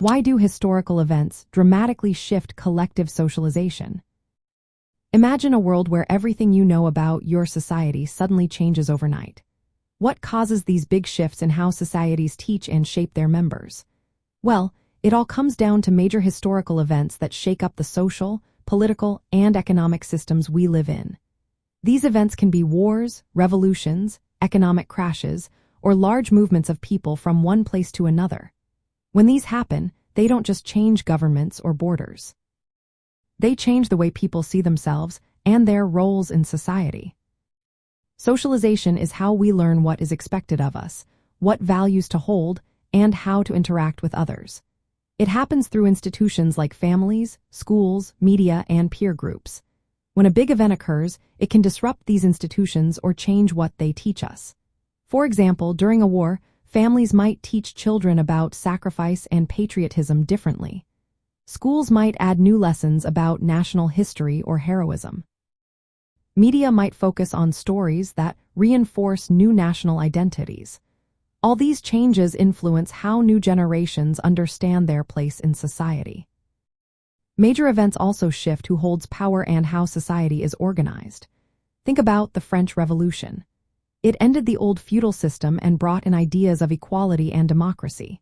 Why do historical events dramatically shift collective socialization? Imagine a world where everything you know about your society suddenly changes overnight. What causes these big shifts in how societies teach and shape their members? Well, it all comes down to major historical events that shake up the social, political, and economic systems we live in. These events can be wars, revolutions, economic crashes, or large movements of people from one place to another. When these happen, they don't just change governments or borders. They change the way people see themselves and their roles in society. Socialization is how we learn what is expected of us, what values to hold, and how to interact with others. It happens through institutions like families, schools, media, and peer groups. When a big event occurs, it can disrupt these institutions or change what they teach us. For example, during a war, families might teach children about sacrifice and patriotism differently. Schools might add new lessons about national history or heroism. Media might focus on stories that reinforce new national identities. All these changes influence how new generations understand their place in society. Major events also shift who holds power and how society is organized. Think about the French Revolution. It ended the old feudal system and brought in ideas of equality and democracy.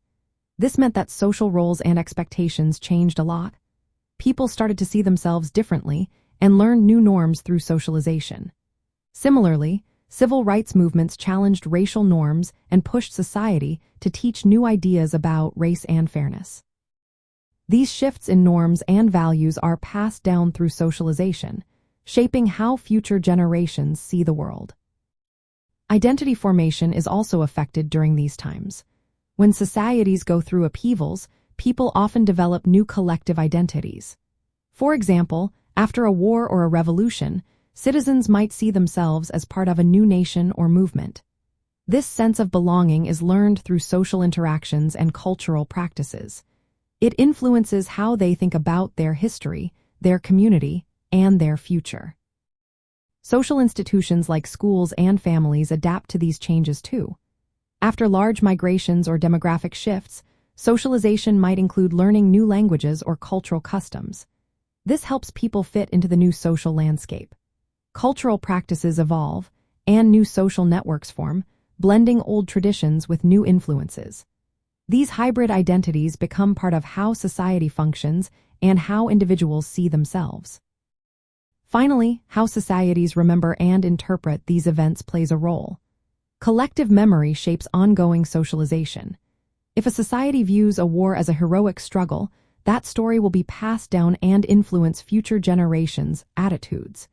This meant that social roles and expectations changed a lot. People started to see themselves differently and learned new norms through socialization. Similarly, civil rights movements challenged racial norms and pushed society to teach new ideas about race and fairness. These shifts in norms and values are passed down through socialization, shaping how future generations see the world. Identity formation is also affected during these times. When societies go through upheavals, people often develop new collective identities. For example, after a war or a revolution, citizens might see themselves as part of a new nation or movement. This sense of belonging is learned through social interactions and cultural practices. It influences how they think about their history, their community, and their future. Social institutions like schools and families adapt to these changes too. After large migrations or demographic shifts, socialization might include learning new languages or cultural customs. This helps people fit into the new social landscape. Cultural practices evolve, and new social networks form, blending old traditions with new influences. These hybrid identities become part of how society functions and how individuals see themselves. Finally, how societies remember and interpret these events plays a role. Collective memory shapes ongoing socialization. If a society views a war as a heroic struggle, that story will be passed down and influence future generations' attitudes.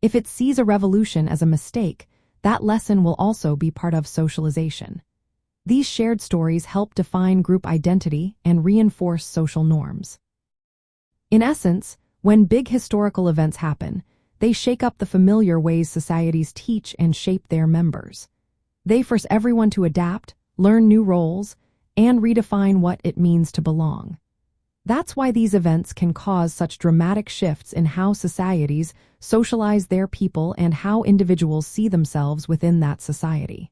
If it sees a revolution as a mistake, that lesson will also be part of socialization. These shared stories help define group identity and reinforce social norms. In essence, when big historical events happen, they shake up the familiar ways societies teach and shape their members. They force everyone to adapt, learn new roles, and redefine what it means to belong. That's why these events can cause such dramatic shifts in how societies socialize their people and how individuals see themselves within that society.